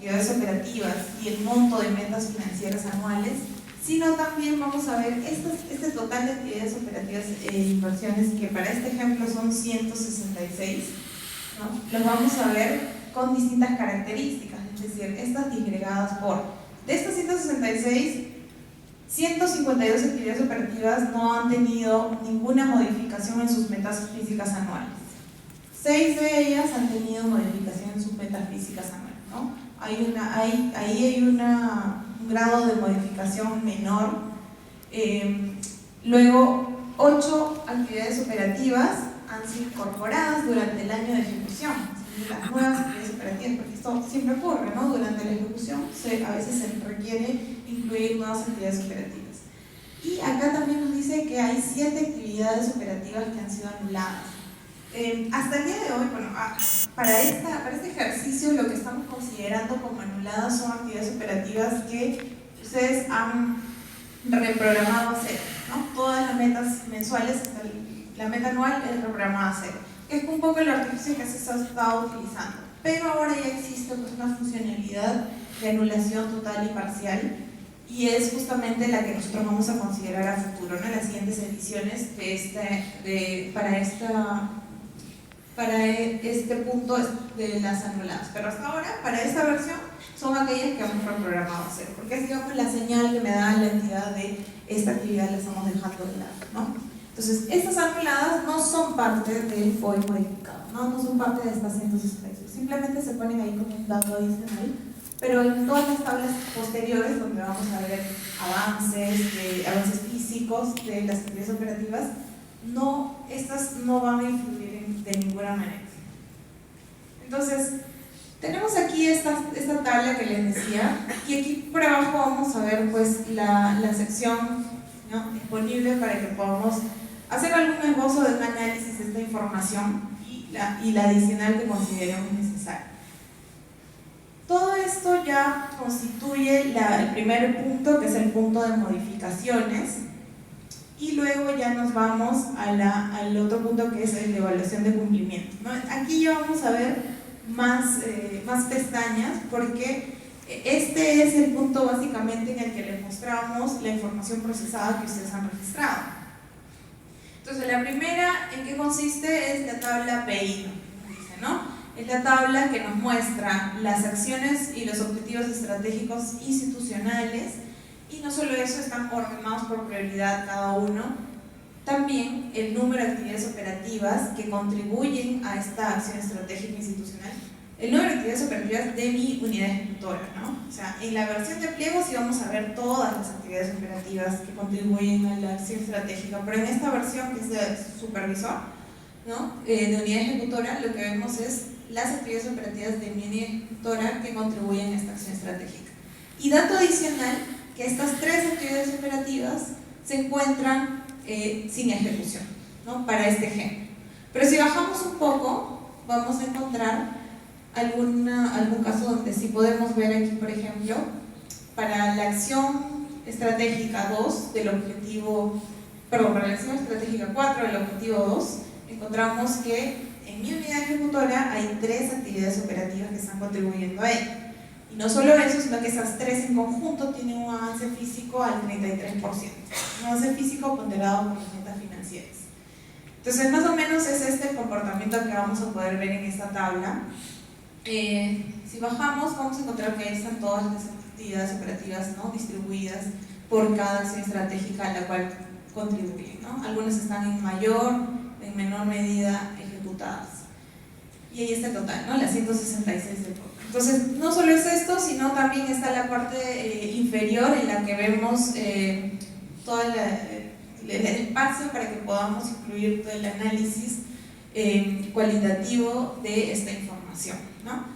actividades operativas y el monto de metas financieras anuales, sino también vamos a ver este total de actividades operativas e inversiones, que para este ejemplo son 166, ¿no? Los vamos a ver con distintas características, es decir, estas disgregadas por, de estas 166, 152 actividades operativas no han tenido ninguna modificación en sus metas físicas anuales. 6 de ellas han tenido modificación en sus metas físicas anuales, ¿no? Ahí hay un grado de modificación menor. Luego, 8 actividades operativas han sido incorporadas durante el año de ejecución. Las nuevas actividades operativas, porque esto siempre ocurre, ¿no? Durante la ejecución a veces se requiere incluir nuevas actividades operativas. Y acá también nos dice que hay 7 actividades operativas que han sido anuladas. Hasta el día de hoy, bueno, para este ejercicio lo que estamos considerando como anuladas son actividades operativas que ustedes han reprogramado a cero, ¿no? Todas las metas mensuales, la meta anual es reprogramada a cero. Es un poco el artificio que se ha estado utilizando, pero ahora ya existe pues una funcionalidad de anulación total y parcial, y es justamente la que nosotros vamos a considerar a futuro, ¿no? En las siguientes ediciones para este punto de las anuladas. Pero hasta ahora, para esta versión, son aquellas que hemos reprogramado a cero, porque es, digamos, la señal que me da la entidad de esta actividad la estamos dejando de lado, ¿no? Entonces, estas anuladas no son parte del FOI modificado, no son parte de estas 166, simplemente se ponen ahí como un dato adicional, pero en todas las tablas posteriores, donde vamos a ver avances físicos de las actividades operativas, estas no van a influir de ninguna manera. Entonces, tenemos aquí esta tabla que les decía, y aquí por abajo vamos a ver pues la sección, ¿no?, disponible para que podamos hacer algún esbozo de un análisis de esta información y la adicional que consideremos necesaria. Todo esto ya constituye el primer punto, que es el punto de modificaciones, y luego ya nos vamos al otro punto, que es el de evaluación de cumplimiento, ¿no? Aquí ya vamos a ver más pestañas, porque este es el punto básicamente en el que les mostramos la información procesada que ustedes han registrado. Entonces, la primera, ¿en qué consiste? Es la tabla PI, dice, ¿no? Es la tabla que nos muestra las acciones y los objetivos estratégicos institucionales, y no solo eso, están ordenados por prioridad cada uno, también el número de actividades operativas que contribuyen a esta acción estratégica institucional, el número de actividades operativas de mi unidad ejecutora, ¿no? O sea, en la versión de pliegos sí vamos a ver todas las actividades operativas que contribuyen a la acción estratégica, pero en esta versión, que es de supervisor, ¿no?, de unidad ejecutora, lo que vemos es las actividades operativas de mi unidad ejecutora que contribuyen a esta acción estratégica. Y dato adicional, que estas 3 actividades operativas se encuentran sin ejecución, ¿no?, para este ejemplo. Pero si bajamos un poco, vamos a encontrar algún caso donde sí podemos ver aquí, por ejemplo, para la acción estratégica 2 del objetivo, perdón, para la acción estratégica 4 del objetivo 2, encontramos que en mi unidad ejecutora hay 3 actividades operativas que están contribuyendo a ello. Y no solo eso, sino que esas 3 en conjunto tienen un avance físico al 33%, un avance físico ponderado por las metas financieras. Entonces, más o menos es este el comportamiento que vamos a poder ver en esta tabla. Si bajamos, vamos a encontrar que ahí están todas las actividades operativas, ¿no?, distribuidas por cada acción estratégica a la cual contribuyen, ¿no? Algunas están en mayor, en menor medida ejecutadas. Y ahí está el total, ¿no?, las 166 del total. Entonces, no solo es esto, sino también está la parte inferior, en la que vemos todo el espacio para que podamos incluir todo el análisis cualitativo de esta información, ¿no?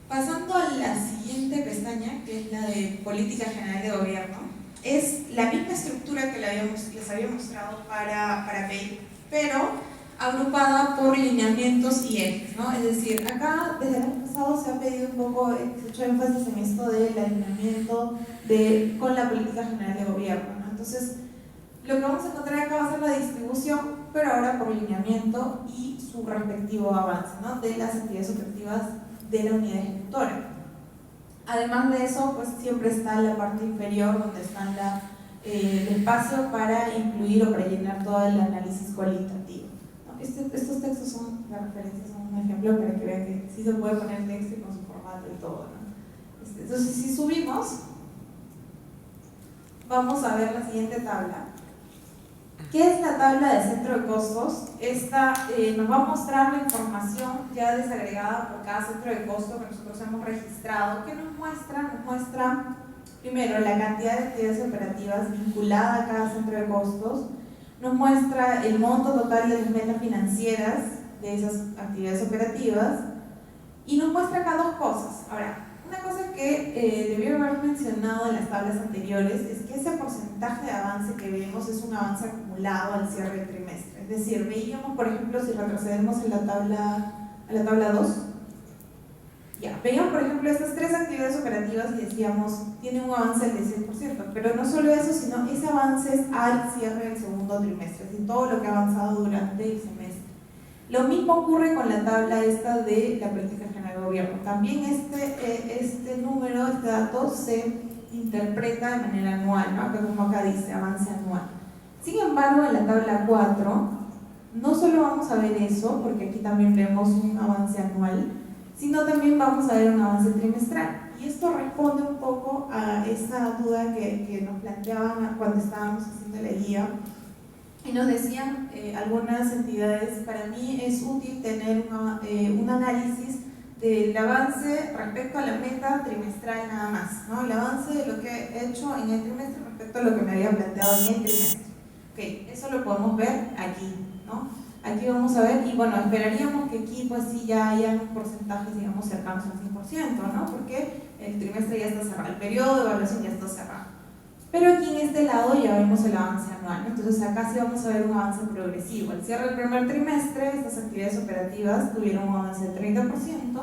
Pasando a la siguiente pestaña, que es la de Política General de Gobierno, es la misma estructura que les había mostrado para PEI, pero agrupada por lineamientos y ejes, ¿no? Es decir, acá desde el año pasado se ha pedido un poco, se ha hecho énfasis en esto del alineamiento con la Política General de Gobierno, ¿no? Entonces, lo que vamos a encontrar acá va a ser la distribución, pero ahora por lineamiento y su respectivo avance, ¿no?, de las actividades operativas de la unidad ejecutora. Además de eso, pues siempre está en la parte inferior donde está el espacio para incluir o para llenar todo el análisis cualitativo, ¿no? Estos textos son, la referencia son un ejemplo para que vean que sí se puede poner texto y con su formato y todo, ¿no? Entonces, si subimos, vamos a ver la siguiente tabla. ¿Qué es la tabla de centro de costos? Esta nos va a mostrar la información ya desagregada por cada centro de costo que nosotros hemos registrado. ¿Qué nos muestra? Nos muestra primero la cantidad de actividades operativas vinculada a cada centro de costos. Nos muestra el monto total de las metas financieras de esas actividades operativas. Y nos muestra acá dos cosas. Ahora, una cosa que debió haber mencionado en las tablas anteriores es que ese porcentaje de avance que vemos es un avance acumulado al cierre del trimestre. Es decir, veíamos, por ejemplo, si retrocedemos a la tabla 2, ya, veíamos, por ejemplo, estas tres actividades operativas y decíamos, tiene un avance del 10%, pero no solo eso, sino ese avance es al cierre del segundo trimestre, es decir, todo lo que ha avanzado durante el semestre. Lo mismo ocurre con la tabla esta de la política general de gobierno. También este número, este dato, se interpreta de manera anual, ¿no? Como acá dice, avance anual. Sin embargo, en la tabla 4, no solo vamos a ver eso, porque aquí también vemos un avance anual, sino también vamos a ver un avance trimestral. Y esto responde un poco a esa duda que nos planteaban cuando estábamos haciendo la guía. Y nos decían algunas entidades, para mí es útil tener un análisis del avance respecto a la meta trimestral nada más, ¿no? El avance de lo que he hecho en el trimestre respecto a lo que me había planteado en el trimestre. Ok, eso lo podemos ver aquí, ¿no? Aquí vamos a ver, y bueno, esperaríamos que aquí pues sí ya hayan porcentajes, digamos, cercanos al 100%, ¿no? Porque el trimestre ya está cerrado, el periodo de evaluación ya está cerrado. Pero aquí en este lado ya vemos el avance anual, ¿no? Entonces acá sí vamos a ver un avance progresivo. Al cierre del primer trimestre, estas actividades operativas tuvieron un avance del 30%,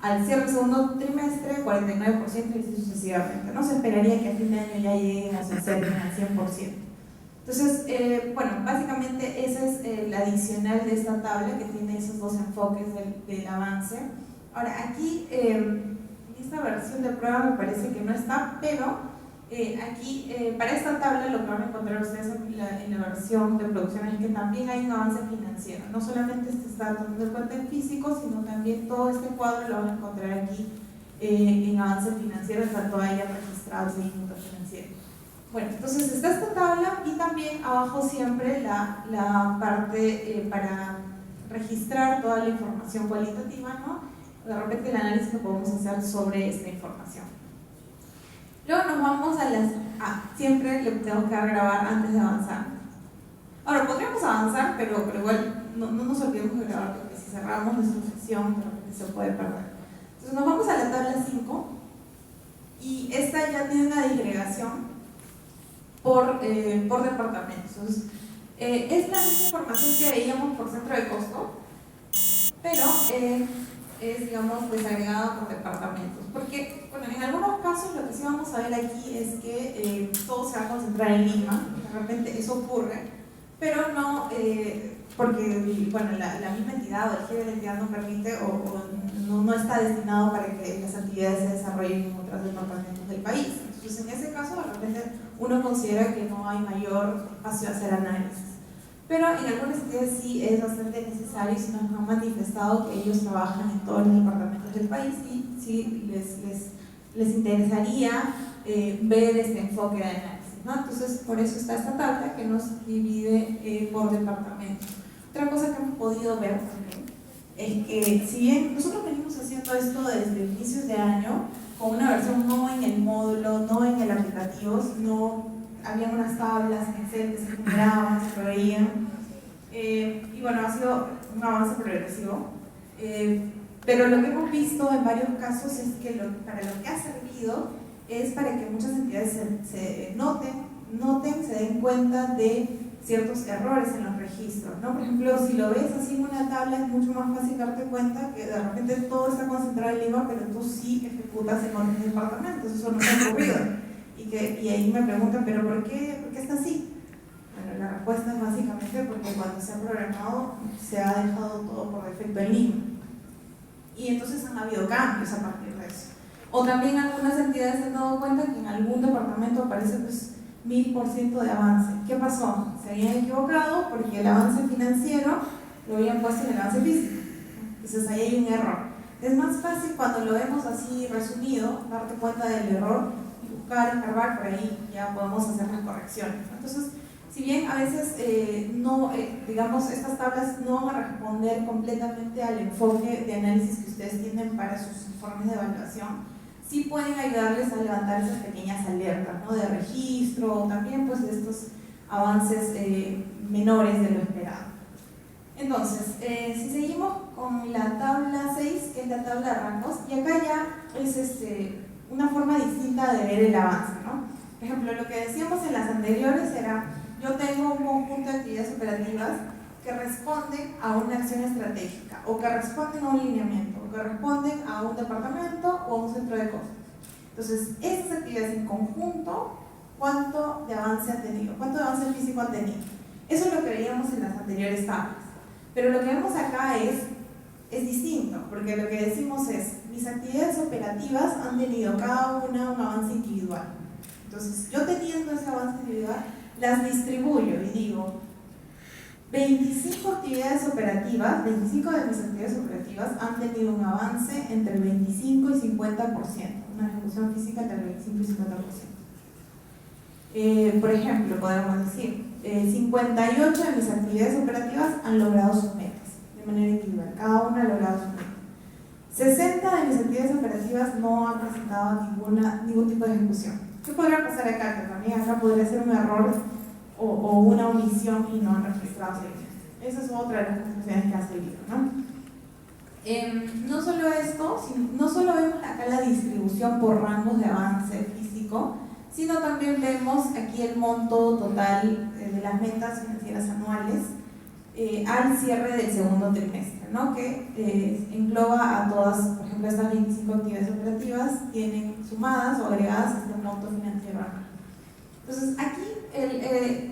al cierre del segundo trimestre, 49% y así sucesivamente, ¿no? Se esperaría que a fin de año ya lleguemos al 100%. Entonces, bueno, básicamente esa es el adicional de esta tabla que tiene esos dos enfoques del avance. Ahora, aquí, en esta versión de prueba me parece que no está, pero aquí, para esta tabla, lo que van a encontrar ustedes en la versión de producción es que también hay un avance financiero. No solamente se está tomando en cuenta en físico, sino también todo este cuadro lo van a encontrar aquí en avance financiero, tanto haya registrado ese input financiero. Bueno, entonces está esta tabla y también abajo siempre la parte para registrar toda la información cualitativa, ¿no? De repente el análisis que podemos hacer sobre esta información. Luego nos vamos a las... siempre le tengo que grabar antes de avanzar. Ahora, podríamos avanzar, pero igual no nos olvidemos de grabar, porque si cerramos nuestra sesión, de repente se puede perder. Entonces nos vamos a la tabla 5 y esta ya tiene una disgregación por departamentos. Entonces, es la misma información que veíamos por centro de costo, pero es, digamos, desagregado por departamentos. Porque, bueno, en algunos casos lo que sí vamos a ver aquí es que todo se va a concentrar en Lima, de repente eso ocurre, pero no, porque, bueno, la misma entidad o el giro de la entidad no permite o no está destinado para que las actividades se desarrollen en otros departamentos del país. Entonces, en ese caso, de repente uno considera que no hay mayor espacio a hacer análisis. Pero en algunas entidades sí es bastante necesario y se nos han manifestado que ellos trabajan en todos los departamentos del país y sí les interesaría ver este enfoque de análisis, ¿no? Entonces, por eso está esta tabla que nos divide por departamentos. Otra cosa que hemos podido ver también es que, si bien nosotros venimos haciendo esto desde inicios de año, con una versión no en el módulo, no en el aplicativo, sino había unas tablas en Excel que se generaban, se proveían, y bueno, ha sido un avance progresivo. Pero lo que hemos visto en varios casos es que para lo que ha servido es para que muchas entidades se noten, se den cuenta de ciertos errores en los registros, ¿no? Por ejemplo, si lo ves así en una tabla es mucho más fácil darte cuenta que de repente todo está concentrado en Lima, pero tú sí ejecutas en otros departamentos. Eso no me ha ocurrido. Y ahí me preguntan, ¿pero por qué está así? Bueno, la respuesta es básicamente porque cuando se ha programado se ha dejado todo por defecto en Lima. Y entonces han habido cambios a partir de eso. O también algunas entidades se han dado cuenta que en algún departamento aparece pues 1000% de avance. ¿Qué pasó? Se habían equivocado porque el avance financiero lo habían puesto en el avance físico. Entonces ahí hay un error. Es más fácil cuando lo vemos así resumido, darte cuenta del error y buscar, escarbar por ahí, ya podemos hacer las correcciones. Entonces, si bien a veces digamos, estas tablas no van a responder completamente al enfoque de análisis que ustedes tienen para sus informes de evaluación, sí pueden ayudarles a levantar esas pequeñas alertas, ¿no? De registro, también pues de estos avances menores de lo esperado. Entonces, si seguimos con la tabla 6, que es la tabla de rangos, y acá ya es una forma distinta de ver el avance, ¿no? Por ejemplo, lo que decíamos en las anteriores era, yo tengo un conjunto de actividades operativas que responden a una acción estratégica, o que responden a un lineamiento, o que responden a un departamento o a un centro de costos. Entonces, esas actividades en conjunto, ¿cuánto de avance han tenido? ¿Cuánto de avance físico han tenido? Eso es lo que veíamos en las anteriores tablas. Pero lo que vemos acá es distinto, porque lo que decimos es, mis actividades operativas han tenido cada una un avance individual. Entonces, yo teniendo ese avance individual, las distribuyo y digo, 25 actividades operativas, 25 de mis actividades operativas han tenido un avance entre el 25 y 50%, una ejecución física entre el 25 y 50%. Por ejemplo, podemos decir, 58 de mis actividades operativas han logrado sus metas de manera individual, cada una ha logrado sus metas. 60 de mis actividades operativas no han presentado ningún tipo de ejecución. ¿Qué podría pasar acá? Que también acá podría ser un error o una omisión y no han registrado servicios. Esa es otra de las conclusiones que ha salido, ¿no? No solo esto, no solo vemos acá la distribución por rangos de avance físico, sino también vemos aquí el monto total de las metas financieras anuales al cierre del segundo trimestre, ¿no? Que engloba a todas, por ejemplo, estas 25 actividades operativas tienen sumadas o agregadas este monto financiero anual. Entonces aquí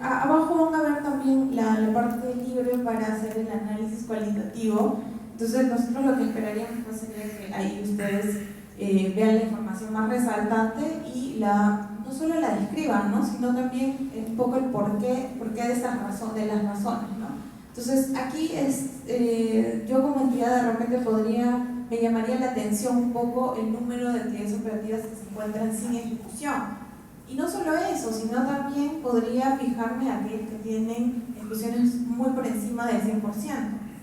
abajo van a ver también la parte libre para hacer el análisis cualitativo. Entonces nosotros lo que esperaríamos pues sería que ahí ustedes vean la información más resaltante y no solo la describan, ¿no? Sino también un poco el porqué de las razones, ¿no? Entonces aquí yo como entidad de repente me llamaría la atención un poco el número de actividades operativas que se encuentran sin ejecución. Y no solo eso, sino también podría fijarme a aquellos que tienen ejecuciones muy por encima del 100%,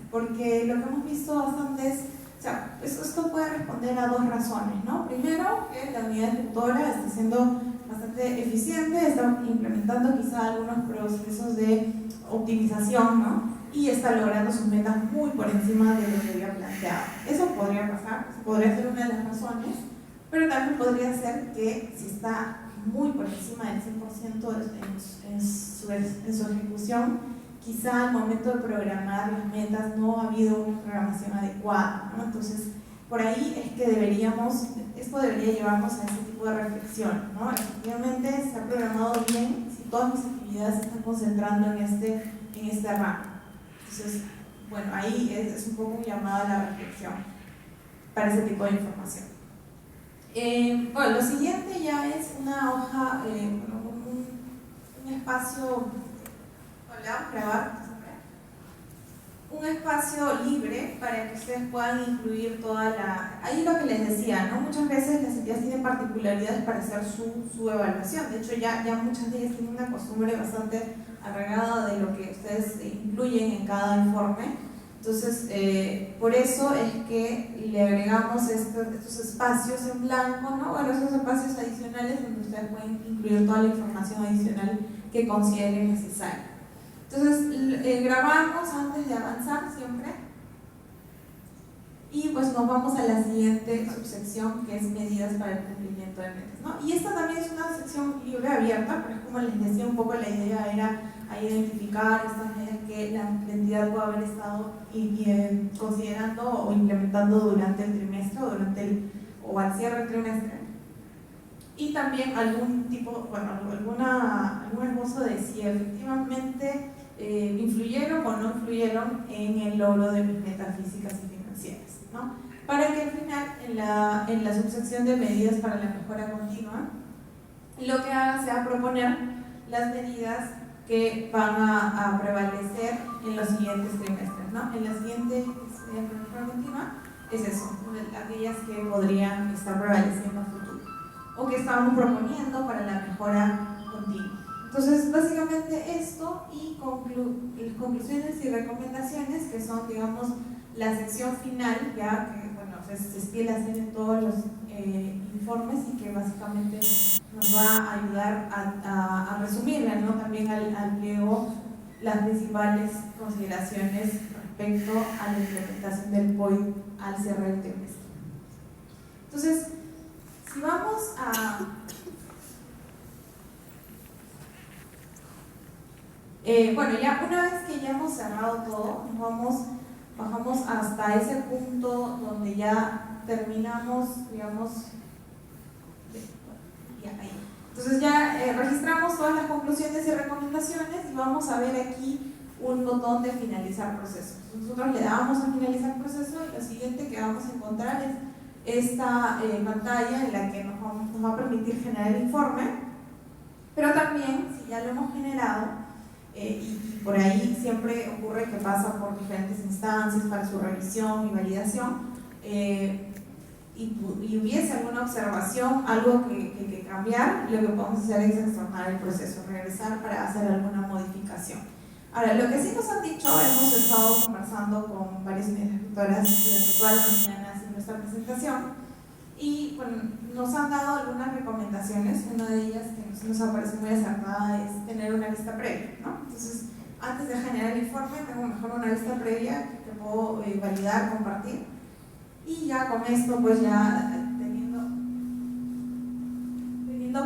porque lo que hemos visto bastante es, o sea, esto puede responder a dos razones, ¿no? Primero, que la unidad ejecutora está siendo bastante eficiente, está implementando quizá algunos procesos de optimización, ¿no? Y está logrando sus metas muy por encima de lo que había planteado. Eso podría pasar, podría ser una de las razones, pero también podría ser que si está muy por encima del 100% en su ejecución, quizá al momento de programar las metas no ha habido una programación adecuada, ¿no? Entonces, por ahí es que esto debería llevarnos a ese tipo de reflexión, ¿no? Efectivamente, se ha programado bien si todas mis actividades se están concentrando en este rango. Entonces, bueno, ahí es un poco llamada a la reflexión para ese tipo de información. Bueno, lo siguiente ya es una hoja, un espacio, un espacio libre para que ustedes puedan incluir ahí lo que les decía, ¿no? Muchas veces las entidades tienen particularidades para hacer su evaluación. De hecho, ya muchas de ellas tienen una costumbre bastante arraigada de lo que ustedes incluyen en cada informe. Entonces, por eso es que le agregamos estos espacios en blanco, ¿no? Bueno, esos espacios adicionales donde ustedes pueden incluir toda la información adicional que consideren necesaria. Entonces, grabamos antes de avanzar siempre y pues nos vamos a la siguiente subsección, que es medidas para el cumplimiento de metas, ¿no? Y esta también es una sección libre abierta, pero es como les decía, un poco la idea era identificar estas medidas que la entidad puede haber estado considerando o implementando durante el trimestre o al cierre del trimestre. Y también algún esbozo de si efectivamente influyeron o no influyeron en el logro de mis metas físicas y financieras, ¿no? para que al final en la subsección de medidas para la mejora continua lo que haga sea proponer las medidas que van a prevalecer en los siguientes trimestres, ¿no? En la siguiente mejora continua es eso, aquellas que podrían estar prevaleciendo a futuro o que estábamos proponiendo para la mejora continua. Entonces, básicamente esto y conclusiones y recomendaciones, que son, digamos, la sección final, ya que, bueno, se estila hacer en todos los informes y que básicamente nos va a ayudar a resumirla, ¿no? También al pliego las principales consideraciones respecto a la implementación del POI al cierre del trimestre. Entonces, si vamos a bueno, ya una vez que ya hemos cerrado todo, bajamos hasta ese punto donde ya terminamos, digamos, ya ahí. Entonces ya registramos todas las conclusiones y recomendaciones y vamos a ver aquí un botón de finalizar proceso. Nosotros le damos a finalizar proceso y lo siguiente que vamos a encontrar es esta pantalla en la que nos va a permitir generar el informe, pero también, si ya lo hemos generado, y por ahí siempre ocurre que pasa por diferentes instancias para su revisión y validación, y hubiese alguna observación, algo que cambiar, lo que podemos hacer es extornar el proceso, regresar para hacer alguna modificación. Ahora, lo que sí nos han dicho, hemos estado conversando con varias instructoras durante toda la mañana en nuestra presentación, y bueno, nos han dado algunas recomendaciones. Una de ellas que nos parece muy acertada es tener una vista previa, ¿no? Entonces, antes de generar el informe, tengo mejor una vista previa que puedo validar, compartir, y ya con esto, pues ya teniendo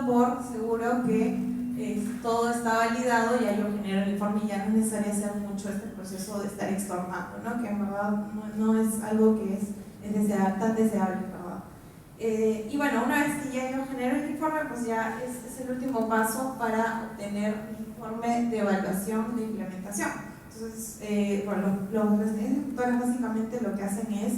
por seguro que todo está validado, ya yo genero el informe y ya no es necesario hacer mucho este proceso de estar extornando, ¿no? Que en verdad no es algo que es tan deseable, ¿verdad? Y bueno, una vez que ya yo genero el informe, pues ya es el último paso para obtener un informe de evaluación de implementación. Entonces, bueno, los ejecutores básicamente lo que hacen es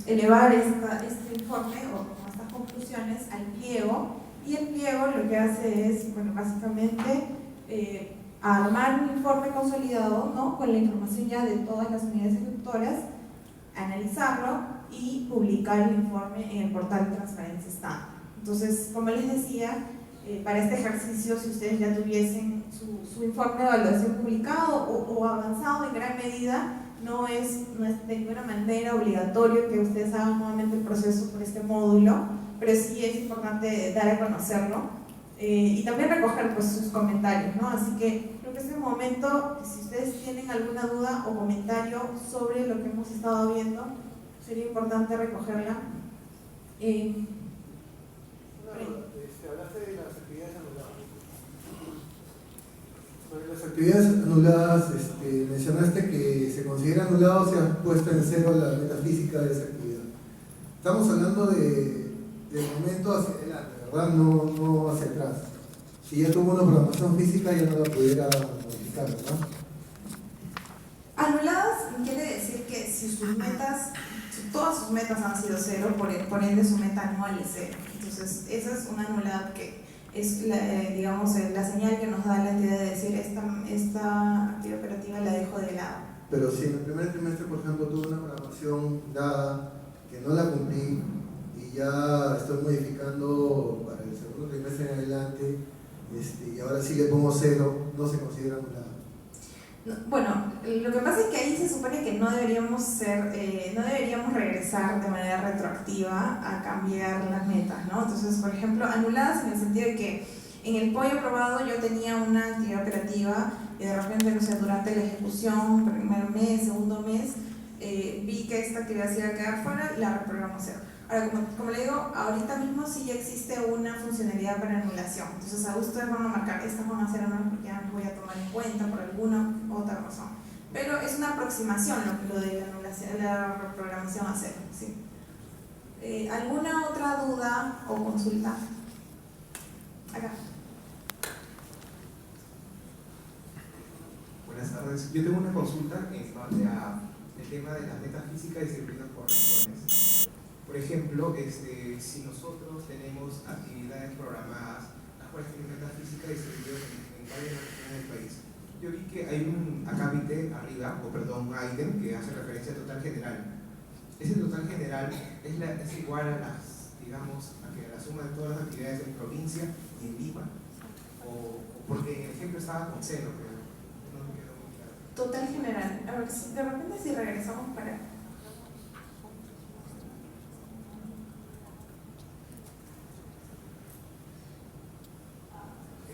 elevar este informe o como estas conclusiones al pliego, y el pliego lo que hace es, bueno, básicamente armar un informe consolidado, ¿no? Con la información ya de todas las unidades ejecutoras, analizarlo y publicar el informe en el portal de transparencia estándar. Entonces, como les decía, para este ejercicio, si ustedes ya tuviesen su informe de evaluación publicado o avanzado en gran medida, no es de ninguna manera obligatorio que ustedes hagan nuevamente el proceso por este módulo, pero sí es importante dar a conocerlo y también recoger, pues, sus comentarios, ¿no? Así que creo que es el momento, si ustedes tienen alguna duda o comentario sobre lo que hemos estado viendo, sería importante recogerla. Hablaste de las actividades anuladas. Sobre las actividades anuladas, mencionaste que se considera anulado si has puesto en cero la metafísica de esa actividad. Estamos hablando del momento hacia adelante, ¿verdad? No hacia atrás. Si ya tuvo una programación física, ya no la pudiera modificar, ¿verdad? Anuladas quiere decir que si todas sus metas han sido cero, por ende su meta anual es cero. Entonces, esa es una anulada que es, digamos, la señal que nos da la entidad de decir esta actividad operativa la dejo de lado. Pero si en el primer trimestre, por ejemplo, tuve una programación dada que no la cumplí y ya estoy modificando para el segundo trimestre en adelante, y ahora sí le pongo cero, no se considera anulada. Bueno, lo que pasa es que ahí se supone que no deberíamos regresar de manera retroactiva a cambiar las metas, ¿no? Entonces, por ejemplo, anuladas en el sentido de que en el POI aprobado yo tenía una actividad operativa y de repente, no sé, durante la ejecución, primer mes, segundo mes, vi que esta actividad se iba a quedar fuera, la reprogramo cero. Ahora, como le digo, ahorita mismo sí ya existe una funcionalidad para anulación. Entonces, a ustedes van a marcar, estas van a ser anulas porque ya no voy a tomar en cuenta por alguna otra razón. Pero es una aproximación lo de la anulación, la reprogramación a cero, ¿sí? ¿Alguna otra duda o consulta? Acá. Buenas tardes. Yo tengo una consulta en base el tema de la metafísica distribuida por regiones. Por ejemplo, si nosotros tenemos actividades programadas, las cuales tienen metafísica distribuidas en varias regiones del país, yo vi que hay un acápite arriba, un ítem que hace referencia al total general. Ese total general es igual a la suma de todas las actividades en provincia y en Lima, porque en el ejemplo estaba con cero, pero no me quedó muy claro. Total general. A ver, de repente si regresamos para...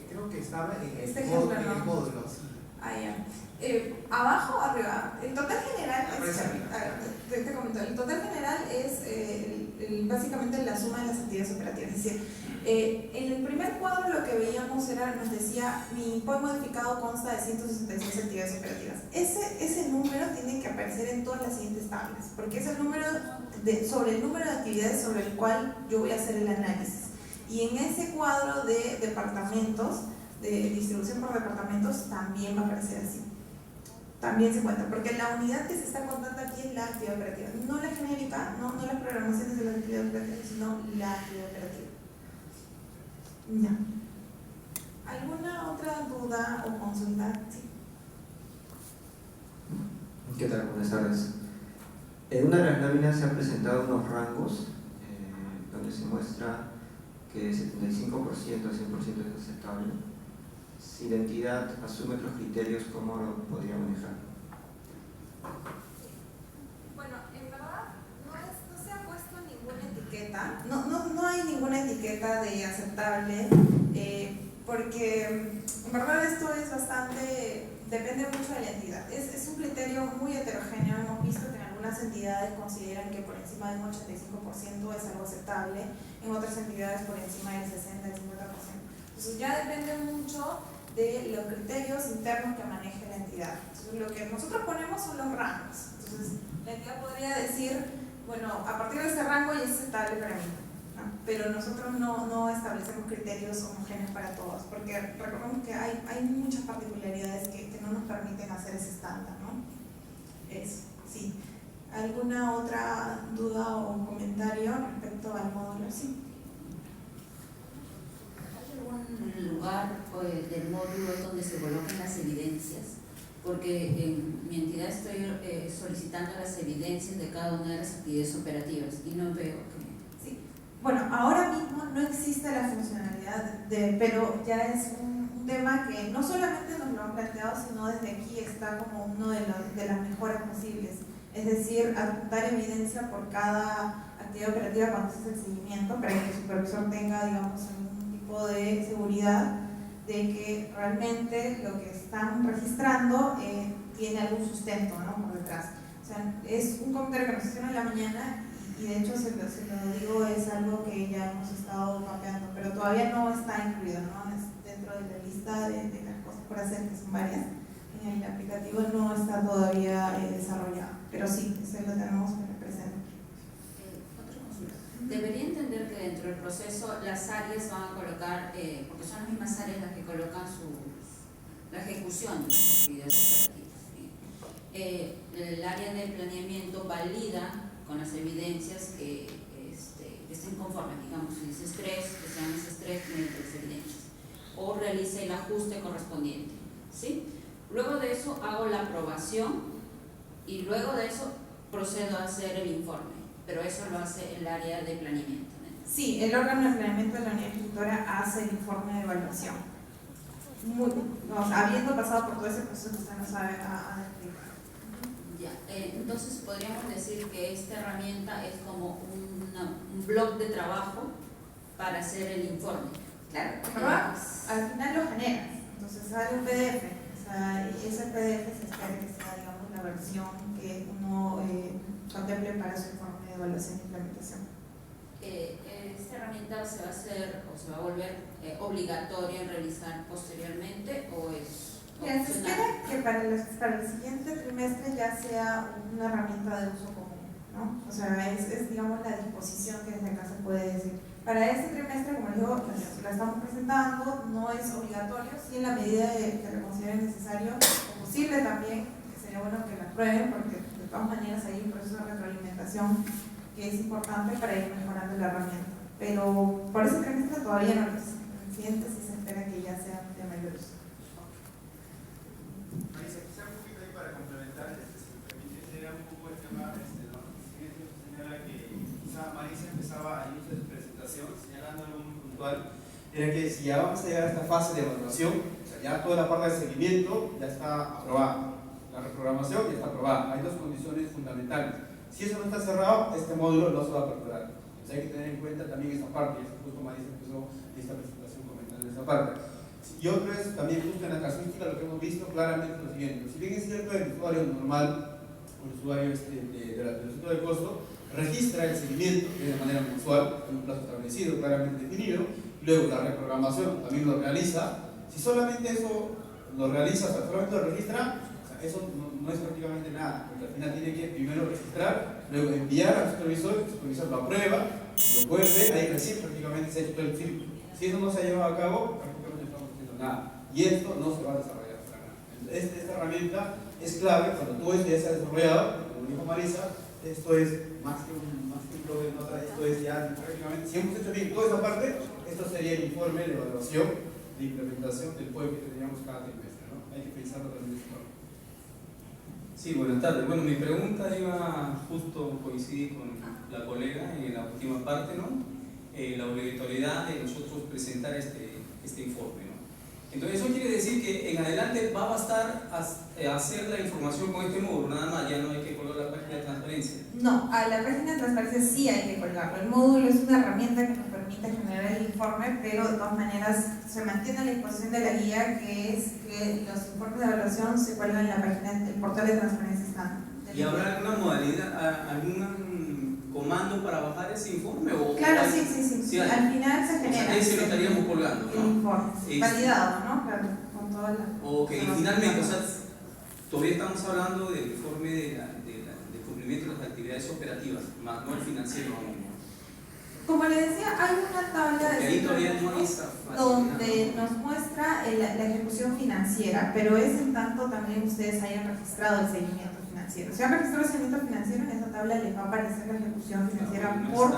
Creo que estaba en Este el ejemplo, módulo, ¿no? sí. Ah, ya. Abajo, arriba. El total general te comento, el total general es básicamente la suma de las actividades operativas. Es decir, en el primer cuadro lo que veíamos nos decía, mi POE modificado consta de 166 actividades operativas. Ese número tiene que aparecer en todas las siguientes tablas, porque es el número sobre el número de actividades sobre el cual yo voy a hacer el análisis. Y en ese cuadro de departamentos, de distribución por departamentos, también va a aparecer así. También se cuenta, porque la unidad que se está contando aquí es la actividad operativa, no la genérica, no las programaciones de la actividad operativa, sino la actividad operativa. Ya. ¿Alguna otra duda o consulta? Sí. ¿Qué tal? Buenas tardes. En una de las láminas se han presentado unos rangos donde se muestra que 75% a 100% es aceptable. Si la entidad asume otros criterios, ¿cómo lo podría manejar? Bueno, en verdad no se ha puesto ninguna etiqueta, no hay ninguna etiqueta de aceptable, porque en verdad esto es bastante, depende mucho de la entidad. Es un criterio muy heterogéneo. Hemos visto que en algunas entidades consideran que por encima del 85% es algo aceptable, en otras entidades por encima del 60, del 50%. Entonces ya depende mucho de los criterios internos que maneje la entidad. Entonces, lo que nosotros ponemos son los rangos. Entonces, la entidad podría decir, bueno, a partir de este rango ya es aceptable para mí, ¿no? Pero nosotros no establecemos criterios homogéneos para todos, porque recordemos que hay muchas particularidades que no nos permiten hacer ese estándar, ¿no? Sí. ¿Alguna otra duda o comentario respecto al módulo? Sí. ¿Algún lugar del módulo donde se coloquen las evidencias? Porque en mi entidad estoy solicitando las evidencias de cada una de las actividades operativas y no veo que... Sí. Bueno, ahora mismo no existe la funcionalidad, pero ya es un tema que no solamente nos lo han planteado, sino desde aquí está como uno de las mejoras posibles. Es decir, adjuntar evidencia por cada actividad operativa cuando se hace el seguimiento, para que el supervisor tenga, digamos, algún tipo de seguridad de que realmente lo que están registrando tiene algún sustento, ¿no?, por detrás. O sea, es un comentario que nos hicieron en la mañana y de hecho se lo digo, es algo que ya hemos estado mapeando, pero todavía no está incluido, ¿no? Dentro de la lista de las cosas por hacer, que son varias. En el aplicativo no está todavía desarrollado, pero sí, eso lo tenemos presente. Otra consulta. Debería entender que dentro del proceso las áreas van a colocar, porque son las mismas áreas las que colocan la ejecución de las actividades operativas. El área de planeamiento valida con las evidencias que estén conformes, digamos, si es estrés, que sean ese estrés mediante las evidencias, o realice el ajuste correspondiente, ¿sí? Luego de eso hago la aprobación y luego de eso procedo a hacer el informe, pero eso lo hace el área de planeamiento, ¿no? Sí, el órgano de planeamiento de la unidad ejecutora hace el informe de evaluación. Habiendo pasado por todo ese proceso que usted nos sabe a explicar. Ya, entonces podríamos decir que esta herramienta es como un blog de trabajo para hacer el informe. Claro, ¿verdad? Al final lo generas, entonces sale un PDF. Y ese PDF se espera que sea, digamos, la versión que uno contemple para su informe de evaluación e implementación. ¿Esta herramienta se va a hacer o se va a volver obligatoria en realizar posteriormente o es opcional? Se espera que para el siguiente trimestre ya sea una herramienta de uso común, ¿no? O sea, es digamos la disposición que desde acá se puede decir. Para este trimestre, como les digo, la estamos presentando, no es obligatorio, sí en la medida que lo consideren necesario o posible también, que sería bueno que la prueben, porque de todas maneras hay un proceso de retroalimentación que es importante para ir mejorando la herramienta. Pero por ese trimestre todavía no lo es. En el siguiente sí se espera que ya sea de mayor uso. Marisa, quizá un poquito ahí para complementar, si me permite, era un poco el tema, ¿no? Señala que quizá Marisa empezaba al inicio de su presentación señalando algo muy puntual, era que si ya vamos a llegar a esta fase de evaluación, o sea, ya toda la parte de seguimiento ya está aprobada, la reprogramación ya está aprobada, hay dos condiciones fundamentales. Si eso no está cerrado, este módulo no se va a aperturar. O sea, hay que tener en cuenta también esa parte, y justo Marisa empezó esta presentación comentando esa parte. Y otro es también justo en la casuística lo que hemos visto claramente lo siguiente: si bien es cierto el usuario normal o el usuario del centro de costo registra el seguimiento de manera mensual en un plazo establecido, claramente definido, luego la reprogramación también lo realiza. Si solamente eso lo realiza, o sea, solamente lo registra, o sea, eso no es prácticamente nada, porque al final tiene que primero registrar, luego enviar al supervisor, el supervisor lo aprueba, lo vuelve, ahí recién prácticamente se ha hecho todo el círculo. Si eso no se ha llevado a cabo, prácticamente no estamos haciendo nada, y esto no se va a desarrollar para nada. Entonces, esta herramienta es clave cuando todo esto ya se ha desarrollado, como dijo Marisa. Esto es más que un blog de nota, esto es ya prácticamente, si hemos hecho bien toda esta parte, esto sería el informe de evaluación de implementación del POE que tendríamos cada trimestre, ¿no? Hay que pensarlo también de esta forma. Sí, buenas tardes. Bueno, mi pregunta iba justo coincidir con la colega en la última parte, ¿no? La obligatoriedad de nosotros presentar este informe, ¿no? Entonces eso quiere decir que en adelante va a bastar hacer la información con este módulo, nada más, ya no hay que colgar la página de transparencia. No, a la página de transparencia sí hay que colgarlo. El módulo es una herramienta que nos permite generar el informe, pero de todas maneras se mantiene la disposición de la guía, que es que los informes de evaluación se cuelgan en la página del portal de transparencia estándar. ¿Y habrá alguna modalidad, algún comando para bajar ese informe? ¿O claro, sí. Al final se genera. O sea, ese lo estaríamos colgando, ¿no? El informe, validado, ¿no? Claro, con toda la. Ok, y finalmente, o sea, todavía estamos hablando del informe del cumplimiento de las actividades operativas, más no el financiero aún. Como le decía, hay una tabla de ahí todavía no hay esa donde nos muestra la ejecución financiera, pero es en tanto también ustedes hayan registrado el seguimiento financiero. Si han registrado el seguimiento financiero, en esa tabla les va a aparecer la ejecución financiera no por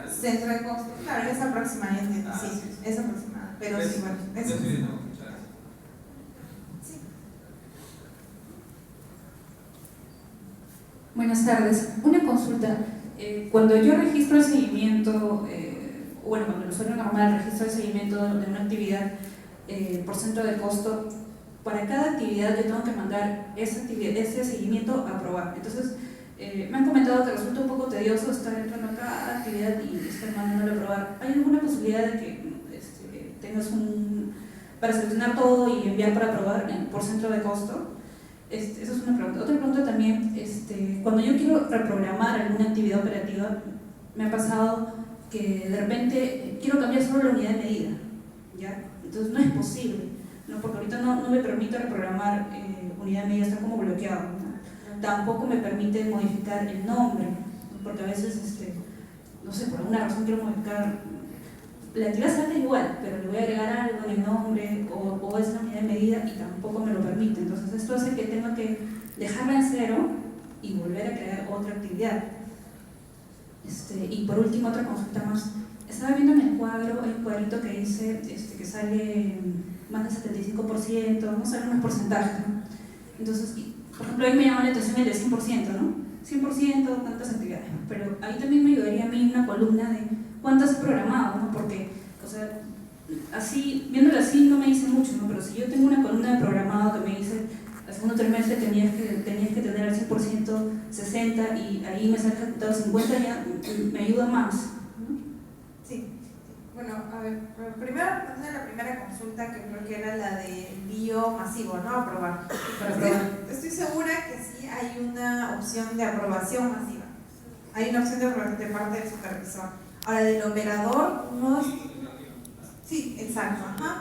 es centro de costo. Claro, es aproximadamente, sí, sí. es aproximada, pero sí, bueno, es sí. Buenas tardes. Una consulta. Cuando yo registro el seguimiento, cuando el usuario normal registra el seguimiento de una actividad por centro de costo, para cada actividad yo tengo que mandar ese seguimiento a aprobar. Entonces, me han comentado que resulta un poco tedioso estar entrando a cada actividad y estar mandándolo a aprobar. ¿Hay alguna posibilidad de que tengas para seleccionar todo y enviar para aprobar por centro de costo? Esa es una pregunta. Otra pregunta también, cuando yo quiero reprogramar alguna actividad operativa, me ha pasado que de repente quiero cambiar solo la unidad de medida, ¿ya? Entonces no es posible, ¿no? Porque ahorita no me permite reprogramar unidad de medida, está como bloqueado, ¿no? Tampoco me permite modificar el nombre, ¿no? Porque a veces, no sé, por alguna razón quiero modificar. La actividad salta igual, pero le voy a agregar algo en el nombre o es la unidad de medida y tampoco me lo permite. Entonces esto hace que tenga que dejarla en cero y volver a crear otra actividad. Y por último, otra consulta más. Estaba viendo en el cuadro, hay un cuadrito que dice que sale más del 75%, no salen unos porcentajes, ¿no? Entonces, por ejemplo, ahí me llama la atención el de 100%, ¿no? 100%, tantas actividades. Pero ahí también me ayudaría a mí una columna de cuántas he programado, ¿no? Porque, o sea, así, viéndolo así no me dice mucho, ¿no? Pero si yo tengo una columna de programado que me dice al segundo trimestre tenías que tener al 100% 60 y ahí me sale ejecutado 50, ya me ayuda más, ¿no? Sí. Bueno, a ver, primero la primera consulta que creo que era la de envío masivo, ¿no? Aprobar. Estoy segura que sí hay una opción de aprobación masiva. Hay una opción de aprobación de parte del supervisor. Ahora, del operador, no es... Sí, exacto, ajá.